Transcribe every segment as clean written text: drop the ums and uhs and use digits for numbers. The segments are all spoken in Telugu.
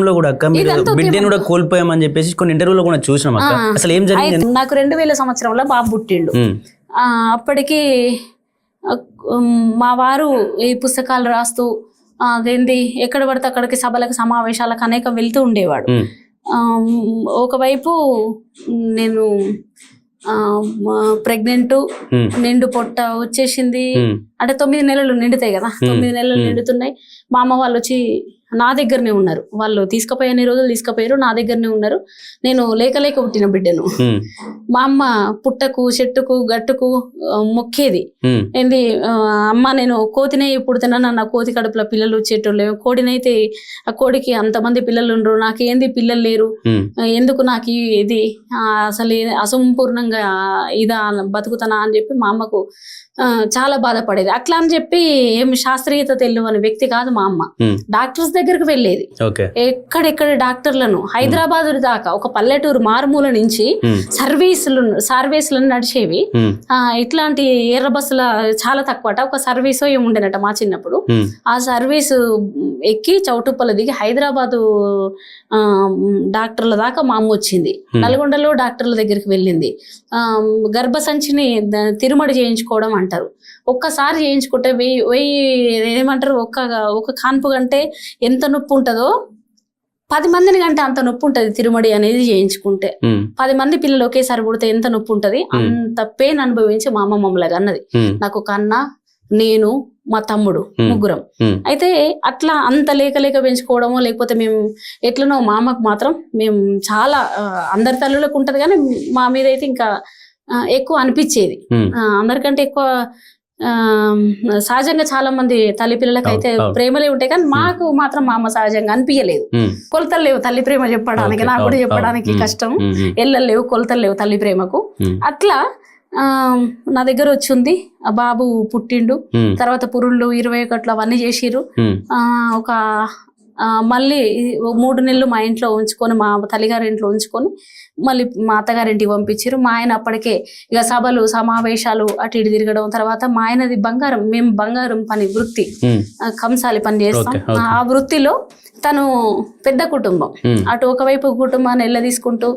ఉద్యమంలో కూడా అక్క మీరు బిడ్డను కూడా కోల్పోయామని చెప్పేసి కొన్ని ఇంటర్వ్యూలో కూడా చూసినాం అక్క. అసలు ఏం జరిగింది? నాకు 2000 సంవత్సరంలో బాబు పుట్టిండు. అప్పటికి మా వారు ఈ పుస్తకాలు రాస్తూ అదేంటి ఎక్కడ పడితే అక్కడికి సభలకు సమావేశాలకు అనేకం వెళ్తూ ఉండేవాడు. ఒకవైపు నేను ప్రెగ్నెంట్, నిండు పొట్ట వచ్చేసింది. అంటే 9 నెలలు నిండుతాయి కదా, 9 నెలలు నిండుతున్నాయి. మా అమ్మ వాళ్ళు వచ్చి నా దగ్గరనే ఉన్నారు. వాళ్ళు తీసుకుపోయే రోజులు తీసుకుపోయారు, నా దగ్గరనే ఉన్నారు. నేను లేక పుట్టిన బిడ్డను. మా అమ్మ పుట్టకు చెట్టుకు గట్టుకు మొక్కేది. ఏంది అమ్మ నేను కోతినే పుడుతున్నాను, నా కోతి కడుపులో పిల్లలు వచ్చేటోళ్ళు, కోడినైతే ఆ కోడికి అంతమంది పిల్లలు ఉండరు, నాకేంది పిల్లలు లేరు, ఎందుకు నాకు ఇది అసలు అసంపూర్ణంగా ఇదా బతుకుతానా అని చెప్పి మా అమ్మకు చాలా బాధపడేది. అట్లా అని చెప్పి ఏమి శాస్త్రీయత తెలియని వ్యక్తి కాదు మా అమ్మ. డాక్టర్స్ దగ్గరకు వెళ్ళేది. ఎక్కడెక్కడ డాక్టర్లను హైదరాబాద్ దాకా, ఒక పల్లెటూరు మారుమూల నుంచి సర్వీసులను నడిచేవి. ఇట్లాంటి ఎర్ర బస్సుల చాలా తక్కువట, ఒక సర్వీస్ ఏమి ఉండేనట మా చిన్నప్పుడు. ఆ సర్వీసు ఎక్కి చౌటుప్పల దిగి హైదరాబాదు డాక్టర్ల దాకా మా అమ్మ వచ్చింది. నల్గొండలో డాక్టర్ల దగ్గరికి వెళ్ళింది. గర్భసంచిని తిరుమడి చేయించుకోవడం అంటారు. ఒక్కసారి చేయించుకుంటే ఏమంటారు, ఒక కాన్పు కంటే ఎంత నొప్పి ఉంటుందో 10 మందిని కంటే అంత నొప్పి ఉంటది తిరుమడి అనేది చేయించుకుంటే. 10 మంది పిల్లలు ఒకేసారి పుడితే ఎంత నొప్పి ఉంటది, అంత పెయిన్ అనుభవించి మా అమ్మ మమ్మల్ని అన్నది. నాకు ఒక అన్న, నేను, మా తమ్ముడు, ముగ్గురం. అయితే అట్లా అంత లేక పెంచుకోవడమో లేకపోతే మేము ఎట్లనో మా అమ్మకు మాత్రం మేము చాలా అందరి తల్లులకు ఉంటది కానీ మా మీద అయితే ఇంకా ఎక్కువ అనిపించేది. అందరికంటే ఎక్కువ సహజంగా చాలా మంది తల్లి పిల్లలకి అయితే ప్రేమలే ఉంటాయి కానీ మాకు మాత్రం మా అమ్మ సహజంగా అనిపించలేదు. కొలతలు లేవు తల్లి ప్రేమ చెప్పడానికి, నాకు కూడా చెప్పడానికి కష్టం. ఎల్లలు లేవు, కొలతలు లేవు తల్లి ప్రేమకు. అట్లా నా దగ్గర వచ్చింది. ఆ బాబు పుట్టిండు. తర్వాత పురుళ్ళు 21 అవన్నీ చేసిర్రు. ఒక మళ్ళీ 3 నెలలు మా ఇంట్లో ఉంచుకొని, మా తల్లిగారి ఇంట్లో ఉంచుకొని మళ్ళీ మా అత్తగారింటికి పంపించారు. మా ఆయన అప్పటికే ఇక సభలు సమావేశాలు అటు ఇటు తిరగడం. తర్వాత మా ఆయనది బంగారం, మేము బంగారం పని వృత్తి, కంసాలి పని చేస్తాం. ఆ వృత్తిలో తను పెద్ద కుటుంబం. అటు ఒకవైపు కుటుంబాన్ని ఎల్ల తీసుకుంటూ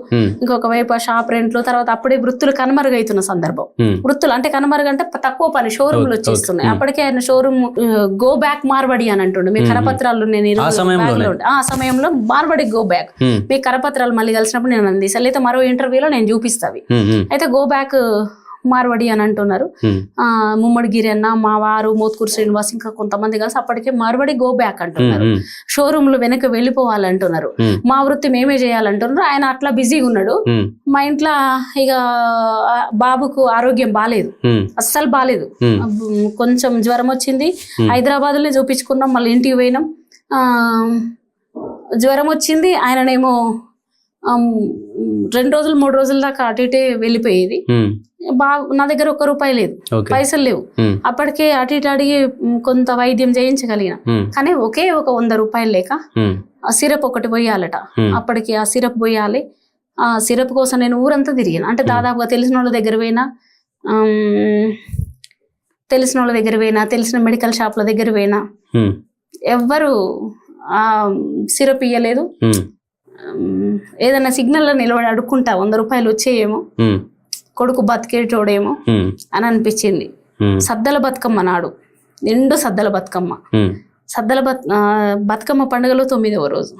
ఇంకొక వైపు ఆ షాప్ రెంట్లు. తర్వాత అప్పుడే వృత్తులు కనుమరుగైతున్న సందర్భం. వృత్తులు అంటే కనుమరుగంటే తక్కువ పని షోరూమ్లు వచ్చేస్తున్నాయి. అప్పటికే ఆయన షోరూమ్ గో బ్యాక్ మార్వడి అని అంటుండే. మీ కరపత్రాలు నేను ఆ సమయంలో మార్వడి గో బ్యాక్, మీ కరపత్రాలు మళ్ళీ కలిసినప్పుడు నేను అంది అయితే మరో ఇంటర్వ్యూలో నేను చూపిస్తావి. అయితే గో బ్యాక్ మార్వడి అని అంటున్నారు. ముమ్మడిగిరి అన్న, మా వారు, మోత్కూరు శ్రీనివాస్, ఇంకా కొంతమంది కలిసి అప్పటికే మార్వడి గో బ్యాక్ అంటున్నారు. షోరూమ్లు వెనక్కి వెళ్ళిపోవాలంటున్నారు. మా వృత్తి మేమే చేయాలంటున్నారు. ఆయన అట్లా బిజీగా ఉన్నాడు. మా ఇంట్లో ఇక బాబుకు ఆరోగ్యం బాలేదు, అస్సలు బాలేదు. కొంచెం జ్వరం వచ్చింది. హైదరాబాద్ లో చూపించుకున్నాం, మళ్ళీ ఇంటికి పోయినాం. జ్వరం వచ్చింది. ఆయననేమో 2 రోజులు 3 రోజుల దాకా అటు ఇటే వెళ్ళిపోయేది. నా దగ్గర ₹1 లేదు, పైసలు లేవు. అప్పటికే అటు ఇటు అడిగి కొంత వైద్యం చేయించగలిగిన కానీ ఒకే ఒక ₹100 లేక సిరప్ ఒకటి పోయాలట. అప్పటికి ఆ సిరప్ పోయాలి. ఆ సిరప్ కోసం నేను ఊరంతా తిరిగాను. అంటే దాదాపుగా తెలిసిన వాళ్ళ దగ్గర పోయినా, తెలిసిన మెడికల్ షాప్ల దగ్గర పోయినా ఎవ్వరు సిరప్ ఇయ్యలేదు. ఏదైనా సిగ్నల్ లో నిలబడి అడుక్కుంటా ₹100 వచ్చేయేమో, కొడుకు బతికేటోడేమో అని అనిపించింది. సద్దల బతుకమ్మ నాడు, నిండు సద్దల బతుకమ్మ. సద్దల బతుకమ్మ పండుగలో 9వ రోజు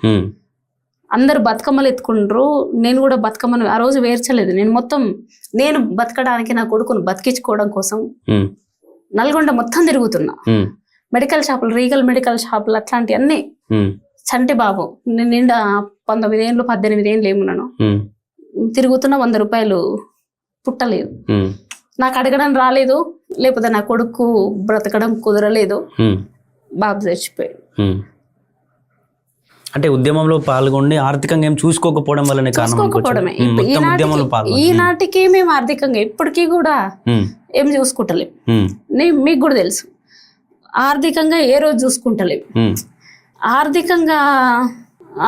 అందరు బతుకమ్మలు ఎత్తుకుంటారు. నేను కూడా బతుకమ్మను ఆ రోజు వేర్చలేదు. నేను బతకడానికి, నా కొడుకును బతికించుకోవడం కోసం నల్గొండ మొత్తం తిరుగుతున్నా. మెడికల్ షాపులు, రీగల్ మెడికల్ షాపులు, అట్లాంటి అన్ని. చంటి బాబు, నేను నిండా 19 ఏళ్ళు 18 ఏళ్ళు ఏమున్నాను తిరుగుతున్న ₹100 పుట్టలేదు. నాకు అడగడం రాలేదు, లేకపోతే నా కొడుకు బ్రతకడం కుదరలేదు. బాబు చచ్చిపోయాడు. అంటే ఉద్యమంలో పాల్గొని ఆర్థికంగా ఏం చూసుకోకపోవడం వల్లనే చూసుకోకపోవడమే. ఈనాటికి మేము ఆర్థికంగా ఇప్పటికీ కూడా ఏం చూసుకుంటలేం. మీకు కూడా తెలుసు, ఆర్థికంగా ఏ రోజు చూసుకుంటలేం. ఆర్థికంగా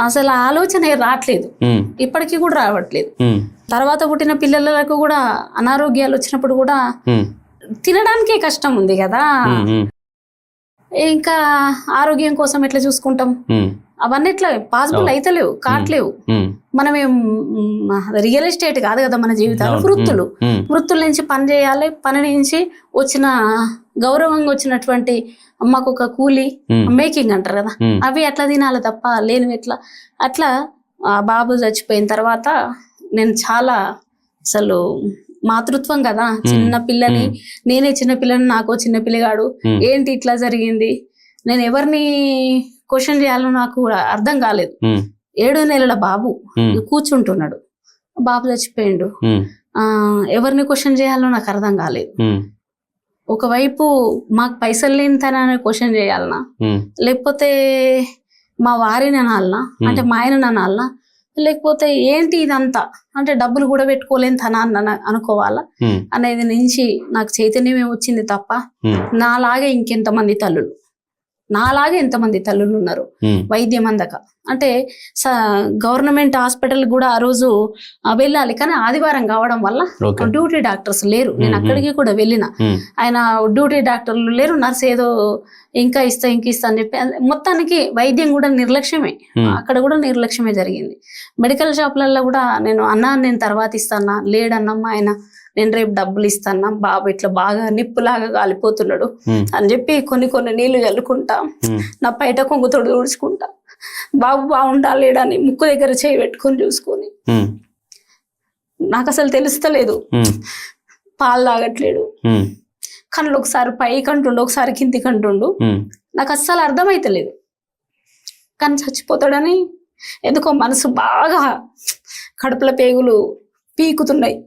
అసలు ఆలోచన రావట్లేదు, ఇప్పటికీ కూడా రావట్లేదు. తర్వాత పుట్టిన పిల్లలకు కూడా అనారోగ్యాలు వచ్చినప్పుడు కూడా తినడానికే కష్టం ఉంది కదా. ఇంకా ఆరోగ్యం కోసం ఎట్లా చూసుకుంటాం? అవన్నీ ఎట్లా పాసిబుల్ అయితలేవు, కావట్లేవు. మనమేం రియల్ ఎస్టేట్ కాదు కదా మన జీవితాలు, వృత్తుల నుంచి పని చేయాలి. పని నుంచి వచ్చిన గౌరవంగా వచ్చినటువంటి అమ్మకు ఒక కూలి మేకింగ్ అంటారు కదా, అవి అట్లా తినాలి తప్ప లేనివి ఎట్లా. అట్లా ఆ బాబు చచ్చిపోయిన తర్వాత నేను చాలా అసలు మాతృత్వం కదా, చిన్న పిల్లని నేనే చిన్న పిల్లని, నాకో చిన్న పిల్లగాడు, ఏంటి ఇట్లా జరిగింది, నేను ఎవరిని క్వశ్చన్ చేయాలో నాకు అర్థం కాలేదు. 7 నెలల బాబు కూర్చుంటున్నాడు, బాబు చచ్చిపోయిండు, ఎవరిని క్వశ్చన్ చేయాలో నాకు అర్థం కాలేదు. ఒకవైపు మాకు పైసలు లేని తనని క్వశ్చన్ చేయాలనా, లేకపోతే మా వారిని అనాలనా, అంటే మా ఆయన అనాలనా, లేకపోతే ఏంటి ఇదంతా, అంటే డబ్బులు కూడా పెట్టుకోలేని తన అనుకోవాలా అనేది నుంచి నాకు చైతన్యమే వచ్చింది తప్ప నాలాగే ఇంకెంతమంది తల్లులు, నాలాగే ఎంతమంది తల్లులు ఉన్నారు వైద్యం అందక. అంటే గవర్నమెంట్ హాస్పిటల్ కూడా ఆ రోజు వెళ్ళాలి, కానీ ఆదివారం కావడం వల్ల డ్యూటీ డాక్టర్స్ లేరు. నేను అక్కడికి కూడా వెళ్ళిన, ఆయన డ్యూటీ డాక్టర్లు లేరు, నర్స్ ఏదో ఇంకా ఇస్తా అని చెప్పి మొత్తానికి వైద్యం కూడా నిర్లక్ష్యమే, అక్కడ కూడా నిర్లక్ష్యమే జరిగింది. మెడికల్ షాప్లలో కూడా నేను తర్వాత ఇస్తానా, లేడన్నమ్మా ఆయన, నేను రేపు డబ్బులు ఇస్తానా, బాబు ఇట్లా బాగా నిప్పులాగా కాలిపోతున్నాడు అని చెప్పి కొన్ని నీళ్లు చల్లుకుంటా, నా పైట కొంగుతోడు తుడుచుకుంటా, బాబు బాగుండాలేడని ముక్కు దగ్గర చేయి పెట్టుకొని చూసుకొని, నాకు అసలు తెలుస్తలేదు, పాలు తాగట్లేడు, కళ్ళు ఒకసారి పైకి అంటుండు, ఒకసారి కిందికి అంటుండు, నాకు అస్సలు అర్థమైతలేదు. కానీ చచ్చిపోతాడని ఎందుకో మనసు బాగా, కడుపుల పేగులు పీకుతున్నాయి,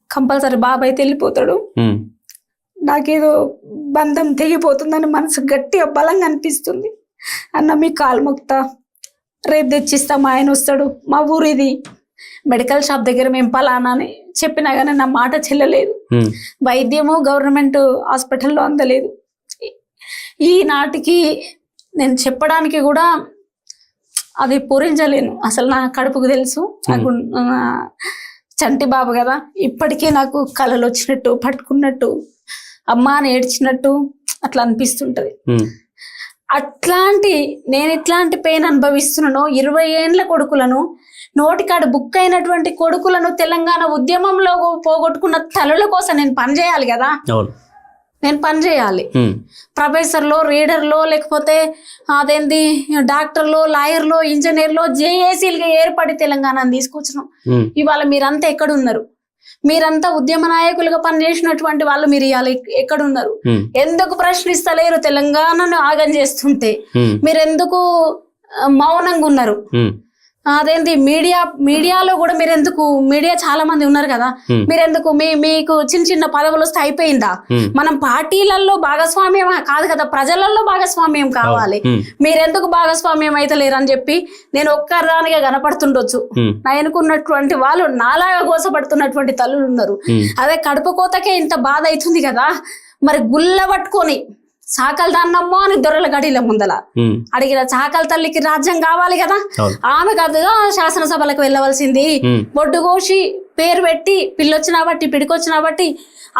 కంపల్సరీ బాబు అయితే వెళ్ళిపోతాడు, నాకేదో బంధం తెగిపోతుందని మనసు గట్టిగా బలంగా అనిపిస్తుంది. అన్న మీ కాలు మొక్తా, రేపు తెచ్చిస్తా, మా ఆయన వస్తాడు, మా ఊరు ఇది, మెడికల్ షాప్ దగ్గర మేము పలానా అని చెప్పినా కానీ నా మాట చెల్లలేదు. వైద్యము గవర్నమెంట్ హాస్పిటల్లో అందలేదు. ఈనాటికి నేను చెప్పడానికి కూడా అది పూరించలేను, అసలు నా కడుపుకు తెలుసు. నాకు చంటి బాబు కదా, ఇప్పటికే నాకు కళలు వచ్చినట్టు, పట్టుకున్నట్టు, అమ్మ అని ఏడ్చినట్టు అట్లా అనిపిస్తుంటది. నేను ఇట్లాంటి పెయిన్ అనుభవిస్తున్నాను. 20 ఏండ్ల కొడుకులను, నోటికాడు బుక్ అయినటువంటి కొడుకులను తెలంగాణ ఉద్యమంలో పోగొట్టుకున్న తల్లుల కోసం నేను పని చేయాలి కదా, నేను పని చేయాలి. ప్రొఫెసర్లో, రీడర్లో, లేకపోతే అదేంది డాక్టర్లో, లాయర్లో, ఇంజనీర్లో, జేఏసీలుగా ఏర్పడి తెలంగాణను తీసుకొచ్చినాం. ఇవాళ మీరంతా ఎక్కడున్నారు? మీరంతా ఉద్యమ నాయకులుగా పనిచేసినటువంటి వాళ్ళు మీరు ఇవాళ ఎక్కడున్నారు? ఎందుకు ప్రశ్నిస్తలేరు? తెలంగాణను ఆగం చేస్తుంటే మీరెందుకు మౌనంగా ఉన్నారు? అదేంటి మీడియాలో కూడా మీరెందుకు, మీడియా చాలా మంది ఉన్నారు కదా, మీరెందుకు మీకు చిన్న పదవులు వస్తే అయిపోయిందా? మనం పార్టీలలో భాగస్వామ్యం కాదు కదా, ప్రజలలో భాగస్వామ్యం కావాలి. మీరెందుకు భాగస్వామ్యం అయితే లేరని చెప్పి నేను ఒక్కదానిగా కనపడుతుండొచ్చు, నా ఎన్నుకున్నటువంటి వాళ్ళు నాలాగా గోసపడుతున్నటువంటి తల్లులు ఉన్నారు. అదే కడుపు కోతకే ఇంత బాధ అవుతుంది కదా, మరి గుల్ల పట్టుకొని చాకలి దాన్నమ్మో అని దొరల గడిల ముందల అడిగిన చాకలి తల్లికి రాజ్యం కావాలి కదా, ఆమె కాదుగా శాసనసభలకు వెళ్ళవలసింది. బొడ్డు కోసి పేరు పెట్టి పిల్లొచ్చినా బట్టి పిడికొచ్చినా బట్టి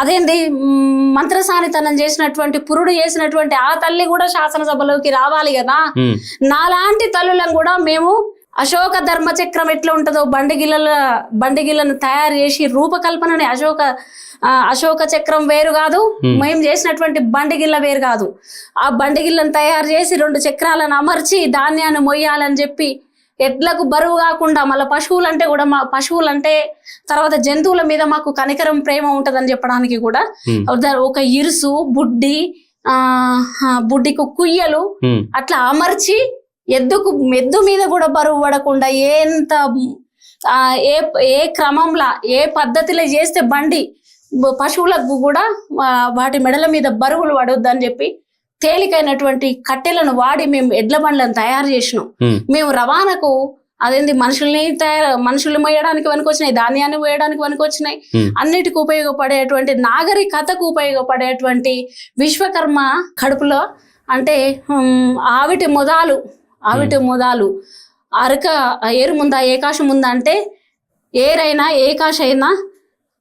అదేంది మంత్రసానితనం చేసినటువంటి పురుడు చేసినటువంటి ఆ తల్లి కూడా శాసనసభలోకి రావాలి కదా. నాలాంటి తల్లులను కూడా మేము అశోక ధర్మచక్రం ఎట్లా ఉంటుందో బండిగిళ్ళను తయారు చేసి రూపకల్పనని అశోక చక్రం వేరు కాదు, మేము చేసినటువంటి బండిగిళ్ళ వేరు కాదు. ఆ బండిగిళ్ళను తయారు చేసి 2 చక్రాలను అమర్చి ధాన్యాన్ని మొయ్యాలని చెప్పి ఎడ్లకు బరువు కాకుండా, మళ్ళీ పశువులంటే కూడా పశువులంటే తర్వాత జంతువుల మీద మాకు కనికరం ప్రేమ ఉంటదని చెప్పడానికి కూడా ఒక ఇరుసు బుడ్డికి కుయ్యలు అట్లా అమర్చి ఎద్దు మీద కూడా బరువు పడకుండా ఏ క్రమంలో ఏ పద్ధతిలో చేస్తే బండి పశువులకు కూడా వాటి మెడల మీద బరువులు పడొద్దని చెప్పి తేలికైనటువంటి కట్టెలను వాడి మేము ఎడ్ల బండ్లను తయారు చేసినాం. మేము రవాణాకు అదేంది మనుషుల్ని మోయడానికి పనికొచ్చినాయి, ధాన్యాన్ని మోయడానికి పనికొచ్చినాయి, అన్నిటికీ ఉపయోగపడేటువంటి నాగరికతకు ఉపయోగపడేటువంటి విశ్వకర్మ కడుపులో అంటే ఆవిటి మొదాలు అరక ఏరు ముందా ఏకాశం ముందా అంటే ఏరైనా ఏకాశ అయినా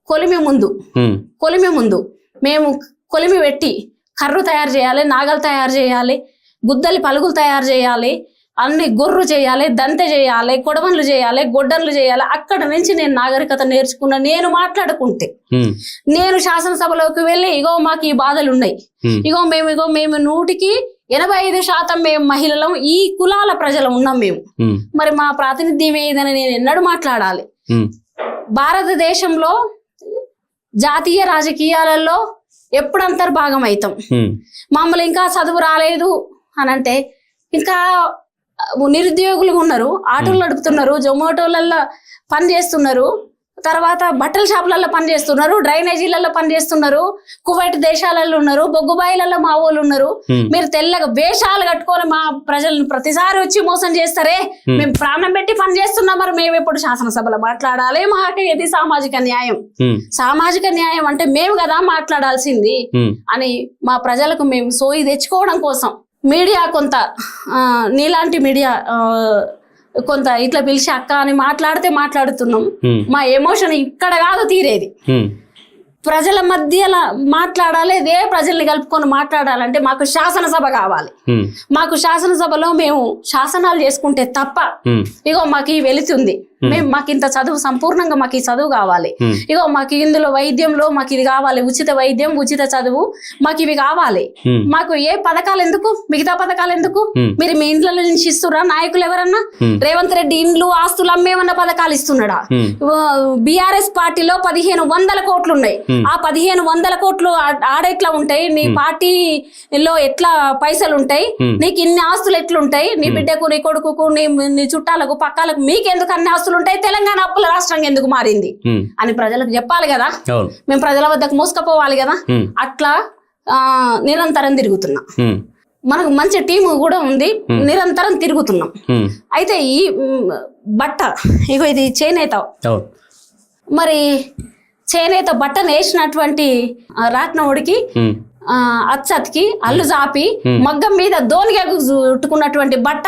కొలిమి ముందు మేము కొలిమి పెట్టి కర్రు తయారు చేయాలి, నాగలు తయారు చేయాలి, గుద్దలి పలుగులు తయారు చేయాలి, అన్ని గొర్రు చేయాలి, దంతె చేయాలి, కొడవన్లు చేయాలి, గొడ్డన్లు చేయాలి. అక్కడ నుంచి నేను నాగరికత నేర్చుకున్నా. నేను మాట్లాడుకుంటే నేను శాసనసభలోకి వెళ్ళి ఇగో మాకు ఈ బాధలు ఉన్నాయి, ఇగో మేము 85% మేము మహిళలం, ఈ కులాల ప్రజలు ఉన్నాం మేము, మరి మా ప్రాతినిధ్యం ఏదని నేను ఎన్నడూ మాట్లాడాలి. భారతదేశంలో జాతీయ రాజకీయాలలో ఎప్పుడు అంతర్భాగం అవుతాం. మమ్మల్ని ఇంకా చదువు రాలేదు అని అంటే, ఇంకా నిరుద్యోగులు ఉన్నారు, ఆటోలు నడుపుతున్నారు, జొమాటోలలో పని చేస్తున్నారు, తర్వాత బట్టల షాపులలో పని చేస్తున్నారు, డ్రైనేజీలలో పని చేస్తున్నారు, కువైట్ దేశాలలో ఉన్నారు, బొగ్గుబాయిలలో మా వాళ్ళు ఉన్నారు. మీరు తెల్లగా వేషాలు కట్టుకొని మా ప్రజలను ప్రతిసారి వచ్చి మోసం చేస్తారే, మేము ప్రాణం పెట్టి పని చేస్తున్నాం, మరి మేము ఎప్పుడు శాసనసభలో మాట్లాడాలి? మాకు ఇది సామాజిక న్యాయం. సామాజిక న్యాయం అంటే మేము కదా మాట్లాడాల్సింది అని మా ప్రజలకు మేము సోయి తెచ్చుకోవడం కోసం మీడియా కొంత నీలాంటి మీడియా కొంత ఇట్లా పిలిచి అక్క అని మాట్లాడుతున్నాం. మా ఎమోషన్ ఇక్కడ కాదు తీరేది, ప్రజల మధ్యలో మాట్లాడాలి. ఇదే ప్రజల్ని కలుపుకొని మాట్లాడాలంటే మాకు శాసనసభ కావాలి. మాకు శాసనసభలో మేము శాసనాలు చేసుకుంటే తప్ప ఇగో మాకు వెళుతుంది, మాకు ఇంత చదువు సంపూర్ణంగా మాకు ఈ చదువు కావాలి, ఇగో మాకు ఇందులో వైద్యంలో మాకు ఇది కావాలి, ఉచిత వైద్యం, ఉచిత చదువు, మాకు ఇవి కావాలి. మాకు ఏ పథకాలు ఎందుకు, మిగతా పథకాలు ఎందుకు? మీరు మీ ఇంట్లో నుంచి ఇస్తురా నాయకులు ఎవరన్నా? రేవంత్ రెడ్డి ఇండ్లు ఆస్తులు అమ్మేమన్న పథకాలు ఇస్తున్నాడా? బీఆర్ఎస్ పార్టీలో 1500 కోట్లు ఉన్నాయి. ఆ 1500 కోట్లు ఆడెట్లా ఉంటాయి? నీ పార్టీలో ఎట్లా పైసలు ఉంటాయి? నీకు ఇన్ని ఆస్తులు ఎట్లుంటాయి? నీ బిడ్డకు, నీ కొడుకుకు, నీ చుట్టాలకు, పక్కాలకు మీకెందుకు అన్ని ఆస్తులు ఉంటాయి? తెలంగాణ అప్పుల రాష్ట్రంగా ఎందుకు మారింది అని ప్రజలకు చెప్పాలి కదా, మేము ప్రజల వద్దకు మోసుకపోవాలి కదా. అట్లా నిరంతరం తిరుగుతున్నా. మనకు మంచి టీము కూడా ఉంది, నిరంతరం తిరుగుతున్నాం. అయితే ఈ బట్ట ఇగో ఇది చేనేత, మరి చేనేత బట్టను వేసినటువంటి రాట్నవుడికి అచ్చతికి అల్లు జాపి మగ్గం మీద దోనిగా చుట్టుకున్నటువంటి బట్ట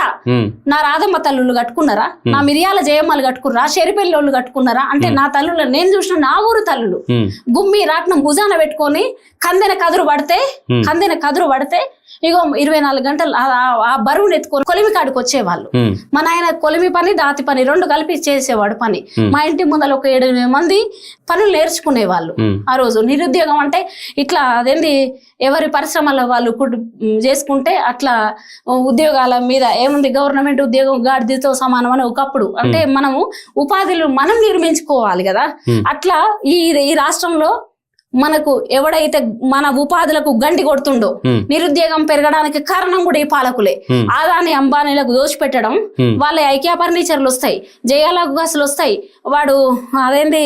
నా రాధమ్మ తల్లులు కట్టుకున్నారా? నా మిరియాల జయమ్మలు కట్టుకున్నారా? షెరిపెల్లోళ్ళు కట్టుకున్నారా? అంటే నా తల్లులు నేను చూసిన నా ఊరు తల్లులు గుమ్మి రాట్నం భుజాన పెట్టుకొని కందెన కదురు పడితే ఇగో 24 గంటలు ఆ బరువును ఎత్తుకొని కొలిమి కాడికి వచ్చేవాళ్ళు. మా నాయన కొలిమి పని, దాతి పని 2 కలిపి చేసేవాడు పని. మా ఇంటి ముందర ఒక 7 మంది పనులు నేర్చుకునేవాళ్ళు. ఆ రోజు నిరుద్యోగం అంటే ఇట్లా అదేంది, ఎవరి పరిశ్రమల వాళ్ళు చేసుకుంటే అట్లా ఉద్యోగాల మీద ఏముంది, గవర్నమెంట్ ఉద్యోగం గాడిదతో సమానం అని ఒకప్పుడు. అంటే మనము ఉపాధులు మనం నిర్మించుకోవాలి కదా. అట్లా ఈ రాష్ట్రంలో మనకు ఎవడైతే మన ఉపాధులకు గంటి కొడుతుండో, నిరుద్యోగం పెరగడానికి కారణం కూడా ఈ పాలకులే. ఆదాని అంబానీలకు దోచిపెట్టడం, వాళ్ళ ఐక్యా ఫర్నిచర్లు వస్తాయి, జయాల గసులు వస్తాయి. వాడు అదేంది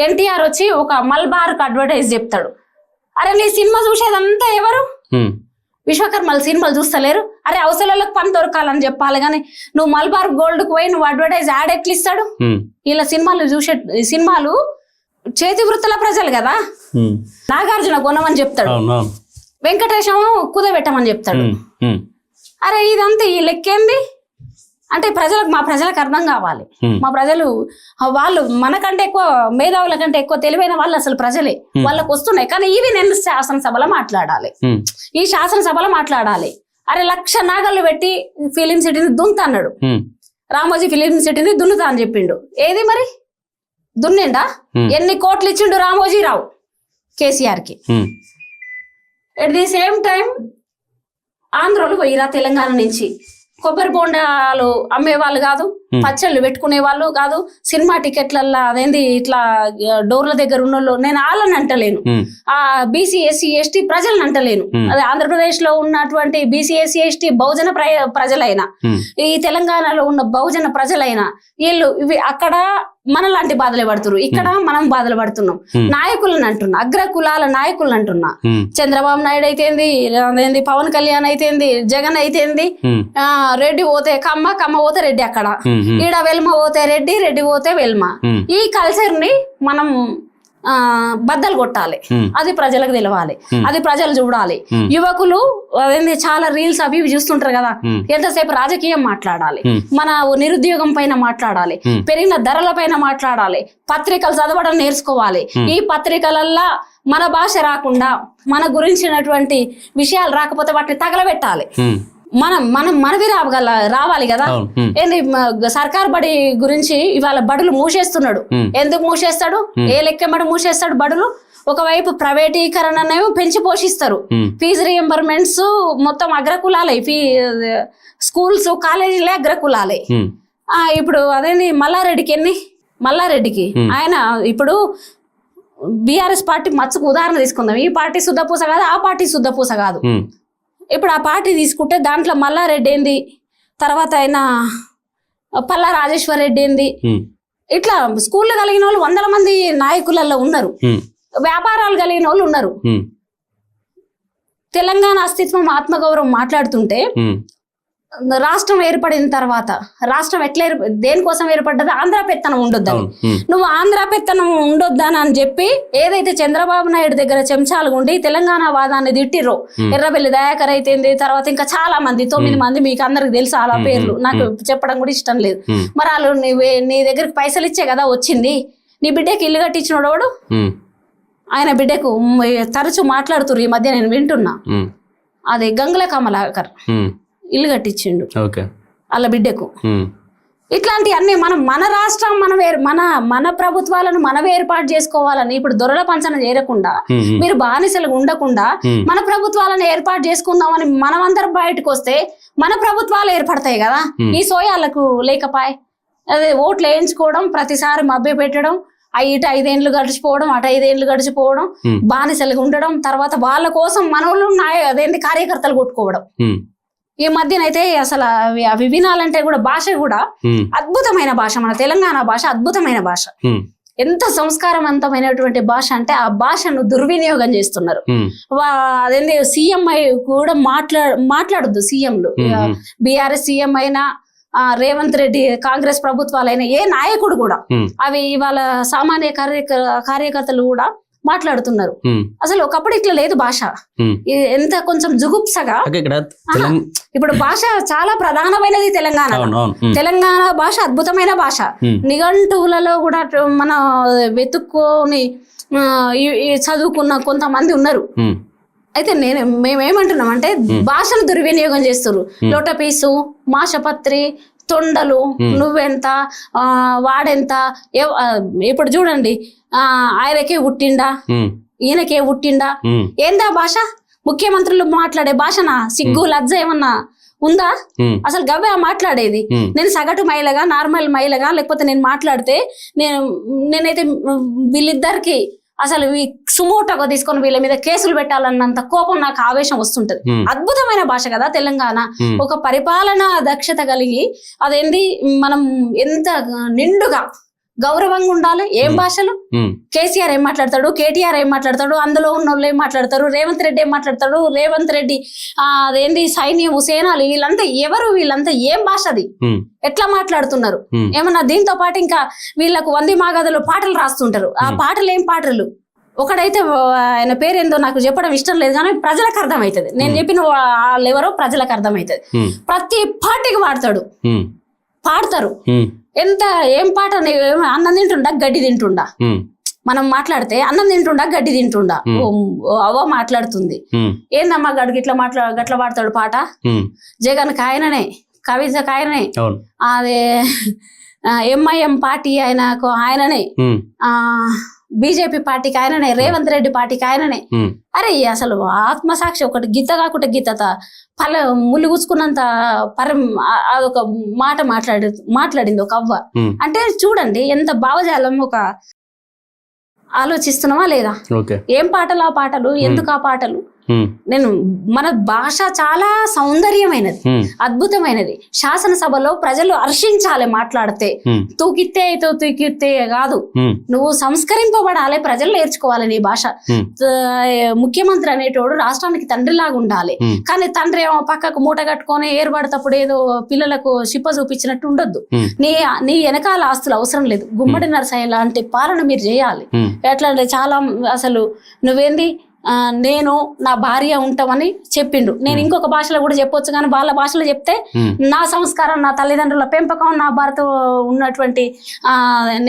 ఎన్టీఆర్ వచ్చి ఒక మల్బార్కు అడ్వర్టైజ్ చెప్తాడు. అరే నీ సినిమా చూసేదంతా ఎవరు? విశ్వకర్మల సినిమాలు చూస్తలేరు? అరే అవసరాలకు పని దొరకాలని చెప్పాలి కానీ నువ్వు మల్బార్ గోల్డ్ కు పోయి నువ్వు అడ్వర్టైజ్ యాడ్ ఎట్లు ఇస్తాడు? ఇలా సినిమాలు చేతి వృత్తుల ప్రజలు కదా. నాగార్జున కొనమని చెప్తాడు, వెంకటేశం కుదబెట్టమని చెప్తాడు. అరే ఇదంతా ఈ లెక్కేంది అంటే మా ప్రజలకు అర్థం కావాలి. మా ప్రజలు వాళ్ళు మనకంటే ఎక్కువ మేధావుల కంటే ఎక్కువ తెలివైన వాళ్ళు అసలు ప్రజలే. వాళ్ళకు వస్తున్నాయి కానీ ఇవి నేను శాసనసభలో మాట్లాడాలి, ఈ శాసనసభలో మాట్లాడాలి. అరే 1,00,000 నాగళ్ళు పెట్టి ఫిలిం సిటీని దున్నుతాన్నాడు, రామోజీ ఫిలిం సిటీని దున్నుతా అని చెప్పిండు. ఏది మరి దున్నిండా? ఎన్ని కోట్లు ఇచ్చిండు రామోజీరావు కేసీఆర్ కి? ఎట్ ది సేమ్ టైం ఆంధ్రలో పోయిరా తెలంగాణ నుంచి కొబ్బరి బోండాలు అమ్మేవాళ్ళు కాదు, పచ్చళ్ళు పెట్టుకునే వాళ్ళు కాదు, సినిమా టికెట్లల్లో అదేంది ఇట్లా డోర్ల దగ్గర ఉన్నోళ్ళు, నేను వాళ్ళని అంటలేను, ఆ బీసీ ఎస్సీ ఎస్టీ ప్రజలను అంటలేను. అదే ఆంధ్రప్రదేశ్ లో ఉన్నటువంటి బీసీ ఎస్సీ ఎస్టీ బహుజన ప్రజలైనా, ఈ తెలంగాణలో ఉన్న బహుజన ప్రజలైనా, వీళ్ళు ఇవి అక్కడ మనలాంటి బాధలు పడుతున్నారు, ఇక్కడ మనం బాధలు పడుతున్నాం. నాయకులను అంటున్నా, అగ్ర కులాల నాయకులను అంటున్నా. చంద్రబాబు నాయుడు అయితేంది, పవన్ కళ్యాణ్ అయితేంది, జగన్ అయితేంది, రెడ్డి పోతే కమ్మ, కమ్మ పోతే రెడ్డి, అక్కడ ఈడ వెల్మ పోతే రెడ్డి, రెడ్డి పోతే వెల్మ. ఈ కల్చర్ ని మనం బద్దలు కొట్టాలి, అది ప్రజలకు తెలవాలి, అది ప్రజలు చూడాలి. యువకులు అదేంది చాలా రీల్స్ అవి చూస్తుంటారు కదా, ఎంతసేపు రాజకీయం మాట్లాడాలి, మన నిరుద్యోగం పైన మాట్లాడాలి, పెరిగిన ధరల పైన మాట్లాడాలి, పత్రికలు చదవడం నేర్చుకోవాలి. ఈ పత్రికలల్లో మన భాష రాకుండా, మన గురించినటువంటి విషయాలు రాకపోతే వాటిని తగలబెట్టాలి. మనవి రావాలి కదా. ఏంది సర్కార్ బడి గురించి ఇవాళ బడులు మూసేస్తున్నాడు. ఎందుకు మూసేస్తాడు? ఏ లెక్కబడి మూసేస్తాడు బడులు? ఒకవైపు ప్రైవేటీకరణనేమో పెంచి పోషిస్తారు, ఫీజు రియంబర్మెంట్స్ మొత్తం అగ్రకులాలే, స్కూల్స్ కాలేజీలే అగ్రకులాలే. ఇప్పుడు అదేంది మల్లారెడ్డికి ఆయన ఇప్పుడు బీఆర్ఎస్ పార్టీ మచ్చుకు ఉదాహరణ తీసుకుందాం. ఈ పార్టీ శుద్ధపూస కాదు, ఆ పార్టీ శుద్ధపూస కాదు. ఇప్పుడు ఆ పార్టీ తీసుకుంటే దాంట్లో మల్లారెడ్డి ఏంది, తర్వాత ఆయన పల్లా రాజేశ్వర్ రెడ్డి ఏంది, ఇట్లా స్కూళ్ళు కలిగిన వాళ్ళు 100 మంది నాయకులలో ఉన్నారు, వ్యాపారాలు కలిగిన వాళ్ళు ఉన్నారు. తెలంగాణ అస్తిత్వం ఆత్మగౌరవం మాట్లాడుతుంటే రాష్ట్రం ఏర్పడిన తర్వాత రాష్ట్రం ఎట్లా దేనికోసం ఏర్పడ్డది? ఆంధ్ర పెత్తనం ఉండొద్దని. నువ్వు ఆంధ్ర పెత్తనం ఉండొద్దని అని చెప్పి ఏదైతే చంద్రబాబు నాయుడు దగ్గర చెంచాలు ఉండి తెలంగాణ వాదాన్ని తిట్టిర్రో, ఎర్రబెల్లి దయాకర్ అయితేంది, తర్వాత ఇంకా చాలా మంది 9 మంది, మీకు అందరికి తెలుసు అలా పేర్లు, నాకు చెప్పడం కూడా ఇష్టం లేదు. మరి వాళ్ళు నీ దగ్గరికి పైసలు ఇచ్చే కదా వచ్చింది. నీ బిడ్డకి ఇల్లు కట్టించినోడు ఆయన బిడ్డకు తరచు మాట్లాడుతురు ఈ మధ్య నేను వింటున్నా. అదే గంగుల కమలాకర్ ఇల్లు కట్టించిండు వాళ్ళ బిడ్డకు. ఇట్లాంటి అన్ని మన రాష్ట్రం మన ప్రభుత్వాలను మనం ఏర్పాటు చేసుకోవాలని, ఇప్పుడు దొరల పంచన చేరకుండా మీరు బానిసలు ఉండకుండా మన ప్రభుత్వాలను ఏర్పాటు చేసుకుందామని మనమందరం బయటకు వస్తే మన ప్రభుత్వాలు ఏర్పడతాయి కదా. ఈ సోయాలకు లేకపాయ్ అదే ఓట్లు వేయించుకోవడం, ప్రతిసారి మభ్య పెట్టడం, ఇటు 5 ఏళ్ళు గడిచిపోవడం, అటు 5 ఏళ్ళు గడిచిపోవడం, బానిసలుగా ఉండడం, తర్వాత వాళ్ళ కోసం మనోళ్ళు అదేంటి కార్యకర్తలు కొట్టుకోవడం. ఈ మధ్యనైతే అసలు అవి వినాలంటే కూడా భాష కూడా అద్భుతమైన భాష, మన తెలంగాణ భాష అద్భుతమైన భాష. ఎంత సంస్కారవంతమైనటువంటి భాష అంటే ఆ భాషను దుర్వినియోగం చేస్తున్నారు. అదేంటి సీఎంఐ కూడా మాట్లాడొద్దు. సీఎంలు బీఆర్ఎస్ సీఎం అయినా, రేవంత్ రెడ్డి కాంగ్రెస్ ప్రభుత్వాలైనా, ఏ నాయకుడు కూడా అవి ఇవాళ సామాన్య కార్యకర్తలు కూడా మాట్లాడుతున్నారు. అసలు ఒకప్పుడు ఇట్లా లేదు భాష. ఎంత కొంచెం జుగుప్సగా ఇప్పుడు భాష చాలా ప్రధానమైనది తెలంగాణ భాష అద్భుతమైన భాష. నిఘంటువులలో కూడా మనం వెతుక్కొని చదువుకున్న కొంతమంది ఉన్నారు. అయితే మేమేమంటున్నాం అంటే భాషను దుర్వినియోగం చేస్తారు. లోటపీసు, మాషపత్రి, తొండలు, నువ్వెంత, వాడెంత. ఇప్పుడు చూడండి, ఆయనకే పుట్టిండా, ఈయనకే పుట్టిండా, ఏందా భాష? ముఖ్యమంత్రులు మాట్లాడే భాషనా? సిగ్గు లజ్జ ఏమన్నా ఉందా? అసలు గవ్వే మాట్లాడేది. నేను సగటు మహిళగా, నార్మల్ మహిళగా, లేకపోతే నేను మాట్లాడితే నేనైతే వీళ్ళిద్దరికి అసలు సుమోటోగా తీసుకొని వీళ్ళ మీద కేసులు పెట్టాలన్నంత కోపం, నాకు ఆవేశం వస్తుంటది. అద్భుతమైన భాష కదా తెలంగాణ. ఒక పరిపాలన దక్షత కలిగి అదేంటి మనం ఎంత నిండుగా గౌరవంగా ఉండాలి. ఏం భాషలు? కేసీఆర్ ఏం మాట్లాడతాడు, కేటీఆర్ ఏం మాట్లాడతాడు, అందులో ఉన్న వాళ్ళు ఏం మాట్లాడతారు, రేవంత్ రెడ్డి ఏం మాట్లాడతాడు, రేవంత్ రెడ్డి అదేంటి సైన్యం, సేనాలు, వీళ్ళంతా ఏం భాష అది? ఎట్లా మాట్లాడుతున్నారు? ఏమన్నా దీంతో పాటు ఇంకా వీళ్ళకు వంది మాగదులు పాటలు రాస్తుంటారు. ఆ పాటలు ఏం పాటలు? ఒకడైతే ఆయన పేరేందో నాకు చెప్పడం ఇష్టం లేదు, కానీ ప్రజలకు అర్థమవుతుంది. నేను చెప్పిన వాళ్ళు ఎవరో ప్రజలకు అర్థమవుతుంది. ప్రతి పార్టీకి పాడతారు. ఏం పాట? అన్నం తింటుండా, గడ్డి తింటుండా? మనం మాట్లాడితే అన్నం తింటుండా, గడ్డి తింటుండా? అవ్వ మాట్లాడుతుంది. ఏందమ్మా గడికి ఇట్లా గట్ల పాడతాడు పాట? జగన్ కాయననే, కవిత కాయననే, అదే ఎంఐఎం పార్టీ ఆయననే, బీజేపీ పార్టీకి ఆయననే, రేవంత్ రెడ్డి పార్టీకి ఆయననే. అరే అసలు ఆత్మసాక్షి ఒకటి గీత కాకుండా గీత ముళ్ళు గుచ్చుకున్నంత అదొక మాట మాట్లాడింది ఒక అవ్వ. అంటే చూడండి ఎంత భావజాలం. ఒక ఆలోచిస్తున్నామా లేదా? ఏం పాటలు ఆ పాటలు? ఎందుకు ఆ పాటలు? మన భాష చాలా సౌందర్యమైనది, అద్భుతమైనది. శాసనసభలో ప్రజలు హర్షించాలి మాట్లాడితే. తూకితే కాదు, నువ్వు సంస్కరింపబడాలి, ప్రజలు నేర్చుకోవాలి నీ భాష. ముఖ్యమంత్రి అనేటోడు రాష్ట్రానికి తండ్రిలాగా ఉండాలి. కానీ తండ్రి ఏమో పక్కకు మూట కట్టుకొని ఏర్పడేటప్పుడు ఏదో పిల్లలకు చిప్ప చూపించినట్టు ఉండొద్దు. నీ వెనకాల ఆస్తులు అవసరం లేదు. గుమ్మడి నరసయ్య లాంటి పాలన మీరు చేయాలి. ఎట్లా చాలా అసలు నువ్వేంది నేను నా భార్య ఉంటామని చెప్పిండు. నేను ఇంకొక భాషలో కూడా చెప్పొచ్చు, కానీ వాళ్ళ భాషలో చెప్తే నా సంస్కారం, నా తల్లిదండ్రుల పెంపకం, నా భర్త ఉన్నటువంటి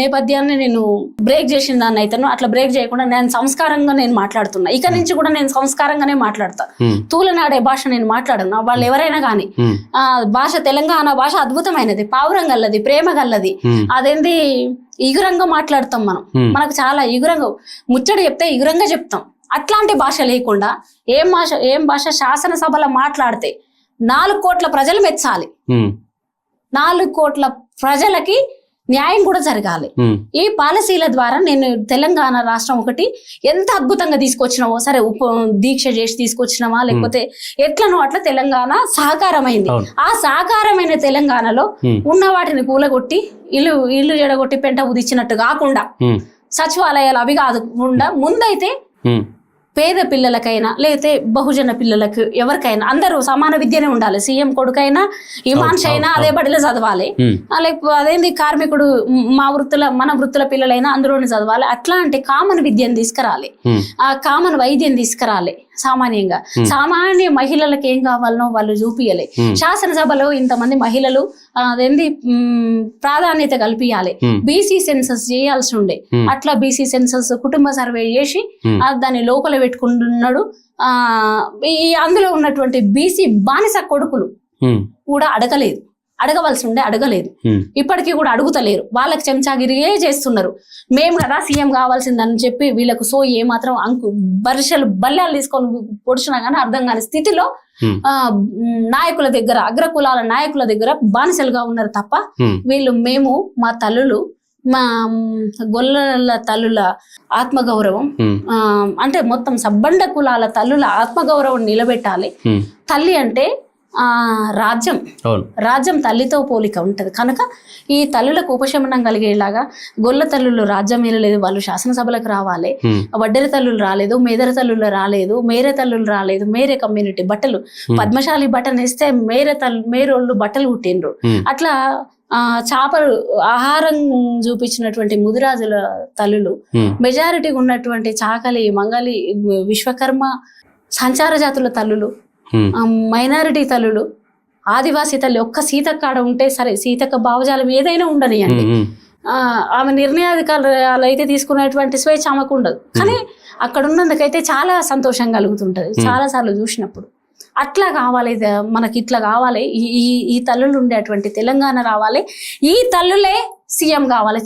నేపథ్యాన్ని నేను బ్రేక్ చేసిన దాన్ని అయితేను. అట్లా బ్రేక్ చేయకుండా నేను సంస్కారంగా నేను మాట్లాడుతున్నా. ఇక నుంచి కూడా నేను సంస్కారంగానే మాట్లాడతా. తూలనాడే భాష నేను మాట్లాడను. వాళ్ళు ఎవరైనా కానీ భాష, తెలంగాణ భాష అద్భుతమైనది, పావురం గల్లది, ప్రేమ గల్లది. అదేంది ఇగురంగా మాట్లాడతాం మనం. మనకు చాలా ఇగురంగా ముచ్చట చెప్తే ఇగురంగా చెప్తాం. అట్లాంటి భాష లేకుండా ఏం భాష శాసనసభలో మాట్లాడితే 4 కోట్ల ప్రజలు మెచ్చాలి. 4 కోట్ల ప్రజలకి న్యాయం కూడా జరగాలి. ఈ పాలసీల ద్వారా నేను తెలంగాణ రాష్ట్రం ఒకటి ఎంత అద్భుతంగా తీసుకొచ్చినామో, సరే దీక్ష చేసి తీసుకొచ్చినామా లేకపోతే ఎట్లనో అట్లా తెలంగాణ సహకారమైంది. ఆ సహకారమైన తెలంగాణలో ఉన్న వాటిని కూలగొట్టి ఇల్లు ఎడగొట్టి పెంట ఉదిచ్చినట్టు కాకుండా, సచివాలయాలు అవి కాకుండా ముందైతే పేద పిల్లలకైనా లేకపోతే బహుజన పిల్లలకు ఎవరికైనా అందరూ సమాన విద్యనే ఉండాలి. సీఎం కొడుకైనా ఇమాన్ష్ అయినా అదే బడిలో చదవాలి. లేకపోతే అదేంది కార్మికుడు మన వృత్తుల పిల్లలైనా అందులోనే చదవాలి. అట్లాంటి కామన్ విద్యను తీసుకురాలి, ఆ కామన్ వైద్యం తీసుకురాలి. సామాన్యంగా సామాన్య మహిళలకు ఏం కావాలనో వాళ్ళు చూపియాలి. శాసనసభలో ఇంతమంది మహిళలు అదేంది ప్రాధాన్యత కల్పియాలి. బీసీ సెన్సస్ చేయాల్సి ఉండే, అట్లా బీసీ సెన్సస్ కుటుంబ సర్వే చేసి దాన్ని లోపల పెట్టుకుంటున్నాడు. అందులో ఉన్నటువంటి బీసీ బానిస కొడుకులు కూడా అడగవలసి ఉండే అడగలేదు. ఇప్పటికీ కూడా అడుగుతలేరు. వాళ్ళకి చెంచాగిరియే చేస్తున్నారు. మేము కదా సీఎం కావాల్సిందని చెప్పి వీళ్ళకు ఏమాత్రం బల్యాలు తీసుకొని పొడిచినా కానీ అర్థం కాని స్థితిలో నాయకుల దగ్గర, అగ్రకులాల నాయకుల దగ్గర బానిసలుగా ఉన్నారు తప్ప మేము మా తల్లులు, మా గొల్లల తల్లుల ఆత్మగౌరవం, అంటే మొత్తం సబ్బండ కులాల తల్లుల ఆత్మగౌరవం నిలబెట్టాలి. తల్లి అంటే రాజ్యం తల్లితో పోలిక ఉంటది కనుక ఈ తల్లులకు ఉపశమనం కలిగేలాగా గొల్ల తల్లులు రాజ్యం ఏలలేదు, వాళ్ళు శాసనసభలకు రావాలి. వడ్డెర తల్లులు రాలేదు, మేదర తల్లులు రాలేదు, మేరే తల్లులు రాలేదు. మేరే కమ్యూనిటీ బట్టలు పద్మశాలి బట్టను వేస్తే మేరోళ్ళు బట్టలు కుట్టిండ్రు. అట్లా చేపలు ఆహారం చూపించినటువంటి ముదిరాజుల తల్లులు, మెజారిటీగా ఉన్నటువంటి చాకలి, మంగలి, విశ్వకర్మ, సంచార జాతుల తల్లులు, మైనారిటీ తల్లులు, ఆదివాసీ తల్లి, ఒక్క సీతక్క ఆడ ఉంటే సరే, సీతక్క భావజాలం ఏదైనా ఉండనియండి. ఆమె నిర్ణయాధికారులు అయితే తీసుకునేటువంటి స్వేచ్ఛ ఆమెకు ఉండదు. కానీ అక్కడ ఉన్నందుకైతే చాలా సంతోషం కలుగుతుంటది చాలా సార్లు చూసినప్పుడు. అట్లా కావాలి, మనకి ఇట్లా కావాలి. ఈ తల్లులు ఉండేటువంటి తెలంగాణ రావాలి. ఈ తల్లులే సీఎం కావాలి.